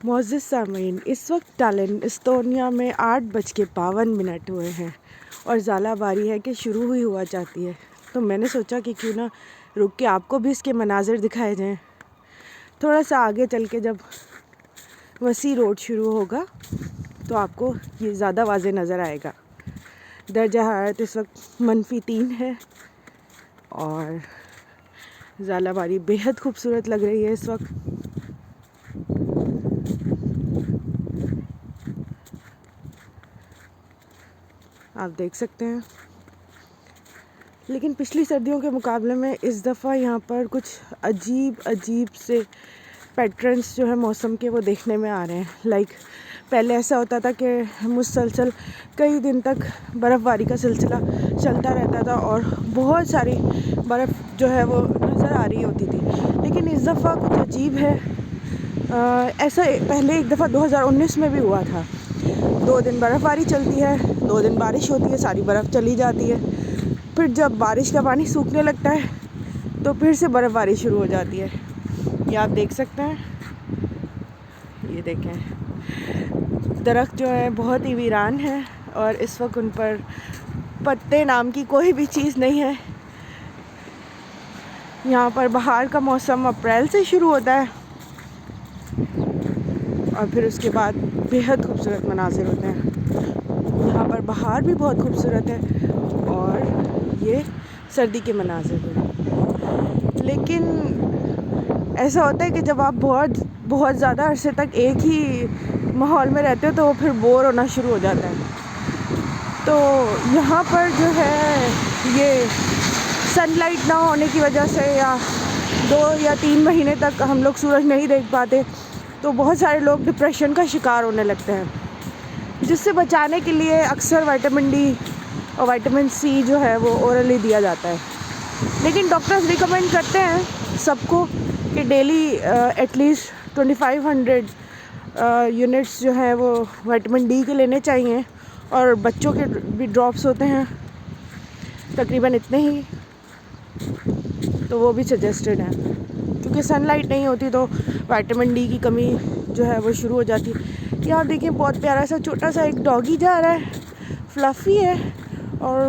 معزز سامعین، اس وقت ٹالن استونیا میں 8:52 ہوئے ہیں اور ژالہ باری ہے کہ شروع ہوئی ہوا چاہتی ہے، تو میں نے سوچا کہ کیوں نہ رک کے آپ کو بھی اس کے مناظر دکھائے جائیں۔ تھوڑا سا آگے چل کے جب وسیع روڈ شروع ہوگا تو آپ کو یہ زیادہ واضح نظر آئے گا۔ درجہ حرارت اس وقت -3 ہے اور ژالہ باری بےحد خوبصورت لگ رہی ہے اس وقت۔ آپ دیکھ سکتے ہیں، لیکن پچھلی سردیوں کے مقابلے میں اس دفعہ یہاں پر کچھ عجیب سے پیٹرنز جو ہے موسم کے وہ دیکھنے میں آ رہے ہیں۔ پہلے ایسا ہوتا تھا کہ مسلسل کئی دن تک برف باری کا سلسلہ چلتا رہتا تھا اور بہت ساری برف جو ہے وہ نظر آ رہی ہوتی تھی، لیکن اس دفعہ کچھ عجیب ہے۔ ایسا پہلے ایک دفعہ 2019 میں بھی ہوا تھا۔ 2 دن برف باری چلتی ہے، 2 دن بارش ہوتی ہے، ساری برف چلی جاتی ہے، پھر جب بارش کا پانی سوکھنے لگتا ہے تو پھر سے برف باری شروع ہو جاتی ہے۔ یہ آپ دیکھ سکتے ہیں، یہ دیکھیں درخت جو ہے بہت ہی ویران ہے اور اس وقت ان پر پتے نام کی کوئی بھی چیز نہیں ہے۔ یہاں پر بہار کا موسم اپریل سے شروع ہوتا ہے اور پھر اس کے بعد بےحد خوبصورت مناظر ہوتے ہیں۔ یہاں پر بہار بھی بہت خوبصورت ہے اور یہ سردی کے مناظر ہیں، لیکن ایسا ہوتا ہے کہ جب آپ بہت زیادہ عرصے تک ایک ہی ماحول میں رہتے ہو تو وہ پھر بور ہونا شروع ہو جاتا ہے۔ تو یہاں پر جو ہے یہ سن لائٹ نہ ہونے کی وجہ سے یا 2 یا 3 مہینے تک ہم لوگ سورج نہیں دیکھ پاتے تو بہت سارے لوگ ڈپریشن کا شکار ہونے لگتے ہیں، جس سے بچانے کے لیے اکثر وٹامن ڈی اور وٹامن سی جو ہے وہ اورلی دیا جاتا ہے۔ لیکن ڈاکٹرز ریکمینڈ کرتے ہیں سب کو کہ ڈیلی ایٹ لیسٹ 2500 یونٹس جو ہیں وہ وٹامن ڈی کے لینے چاہیے، اور بچوں کے بھی ڈراپس ہوتے ہیں تقریباً اتنے ہی، تو وہ بھی سجیسٹڈ ہیں، کیونکہ سن لائٹ نہیں ہوتی تو وٹامن ڈی کی کمی جو ہے وہ شروع ہو جاتی ہے۔ یہاں دیکھیں بہت پیارا سا چھوٹا سا ایک ڈاگی جا رہا ہے، فلفی ہے، اور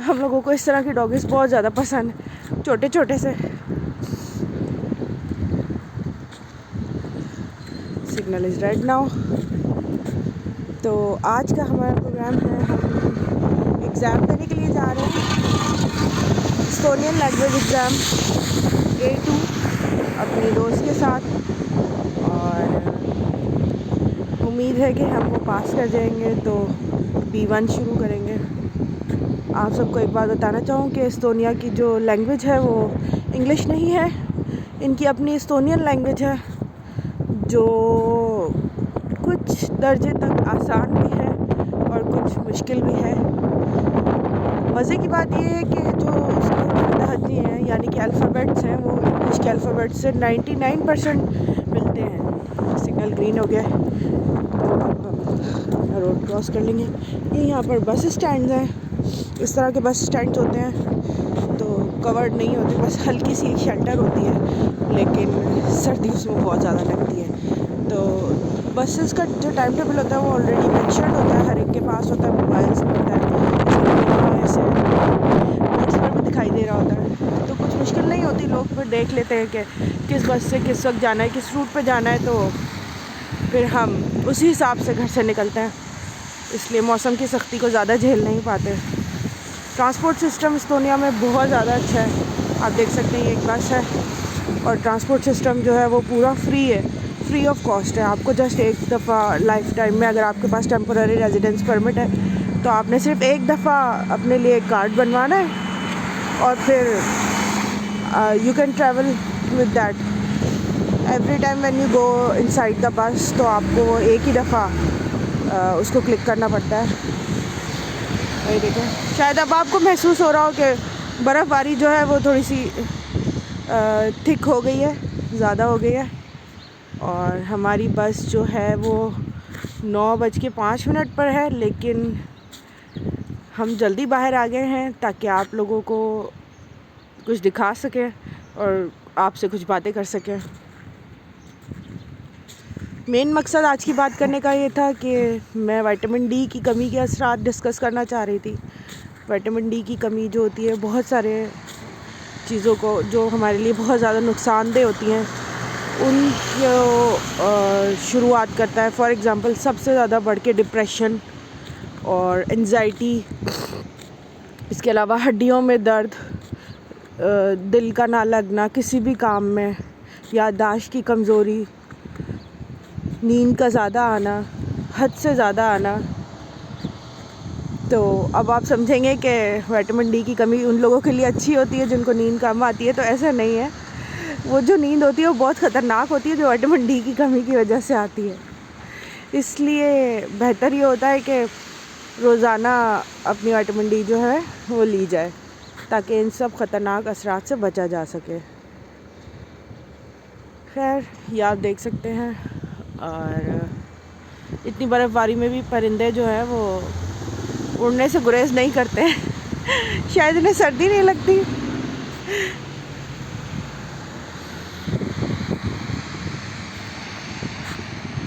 ہم لوگوں کو اس طرح کے ڈاگیز بہت زیادہ پسند ہیں، چھوٹے سے۔ Signal is red now. تو آج کا ہمارا پروگرام ہے، ہم ایگزام دینے کے لیے جا رہے ہیں، استونین لینگویج ایگزام A2 اپنی دوست کے ساتھ، اور امید ہے کہ ہم وہ پاس کر جائیں گے تو B1 شروع کریں گے۔ آپ سب کو ایک بات بتانا چاہوں کہ استونیا کی جو لینگویج ہے وہ انگلش نہیں ہے، ان کی اپنی استونین لینگویج ہے جو کچھ درجے تک آسان بھی ہے اور کچھ مشکل بھی ہے۔ مزے کی بات یہ ہے کہ جو اس کے لہجے ہیں یعنی کہ الفابیٹس ہیں وہ انگلش کے الفابیٹس سے 99% ملتے ہیں۔ سگنل گرین ہو گیا ہے تو اب ہم روڈ کراس کر لیں گے۔ یہ یہاں پر بس اسٹینڈز ہیں، اس طرح کے بس اسٹینڈز ہوتے ہیں تو کورڈ نہیں ہوتے، بس ہلکی سی ایک شیلٹر ہوتی ہے، لیکن سردی اس میں بہت زیادہ لگتی ہے۔ تو بسز کا جو ٹائم ٹیبل ہوتا ہے وہ آلریڈی مینشنڈ ہوتا ہے، ہر ایک کے پاس ہوتا ہے، موبائلس میں ہوتا ہے، ایسے بورڈس پر بھی دکھائی دے رہا ہوتا ہے، تو کچھ مشکل نہیں ہوتی، لوگ پھر دیکھ لیتے ہیں کہ کس بس سے کس وقت جانا ہے، کس روٹ پہ جانا ہے، تو پھر ہم اسی حساب سے گھر سے نکلتے ہیں، اس لیے موسم کی سختی کو زیادہ جھیل نہیں پاتے۔ ٹرانسپورٹ سسٹم استونیا میں بہت زیادہ اچھا ہے، آپ دیکھ سکتے ہیں یہ ایک بس ہے اور ٹرانسپورٹ سسٹم جو ہے وہ پورا فری ہے، فری آف کاسٹ ہے۔ آپ کو جسٹ ایک دفعہ لائف ٹائم میں اگر آپ کے پاس ٹیمپرری ریزیڈنس پرمٹ ہے تو آپ نے صرف ایک دفعہ اپنے لیے ایک کارڈ بنوانا ہے اور پھر you can travel with that every time when you go in side the بس، تو آپ کو ایک ہی دفعہ اس کو کلک کرنا پڑتا ہے۔ یہ دیکھیں، شاید اب آپ کو محسوس ہو رہا ہو کہ برف باری جو ہے وہ تھوڑی سی تھک ہو گئی ہے، زیادہ ہو گئی ہے، اور ہماری بس جو ہے وہ 9:05 پر ہے، لیکن ہم جلدی باہر آ گئے ہیں تاکہ آپ لوگوں کو کچھ دکھا سکیں اور آپ سے کچھ باتیں کر سکیں۔ مین مقصد آج کی بات کرنے کا یہ تھا کہ میں وٹامن ڈی کی کمی کے اثرات ڈسکس کرنا چاہ رہی تھی. وٹامن ڈی کی کمی جو ہوتی ہے بہت سارے چیزوں کو جو ہمارے لیے بہت زیادہ نقصان دہ ہوتی ہیں ان کو شروعات کرتا ہے. فار ایگزامپل سب سے زیادہ بڑھ کے ڈپریشن اور انزائٹی، اس کے علاوہ ہڈیوں میں درد، دل کا نہ لگنا کسی بھی کام میں، یادداشت کی کمزوری، نیند کا زیادہ آنا، حد سے زیادہ آنا. تو اب آپ سمجھیں گے کہ وٹامن ڈی کی کمی ان لوگوں کے لیے اچھی ہوتی ہے جن کو نیند کم آتی ہے. تو ایسا نہیں ہے، وہ جو نیند ہوتی ہے وہ بہت خطرناک ہوتی ہے جو وٹامن ڈی کی کمی کی وجہ سے آتی ہے. اس لیے بہتر یہ ہوتا ہے کہ روزانہ اپنی وٹامن ڈی جو ہے وہ لی جائے تاکہ ان سب خطرناک اثرات سے بچا جا سکے. خیر یہ آپ دیکھ سکتے ہیں. اور اتنی برف باری میں بھی پرندے جو ہیں وہ اڑنے سے گریز نہیں کرتے شاید انہیں سردی نہیں لگتی.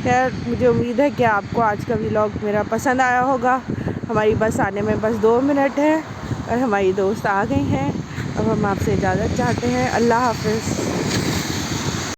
خیر مجھے امید ہے کہ آپ کو آج کا ولاگ میرا پسند آیا ہوگا. ہماری بس آنے میں بس 2 منٹ ہے اور ہماری دوست آ گئی ہیں. اب ہم آپ سے اجازت چاہتے ہیں. اللہ حافظ.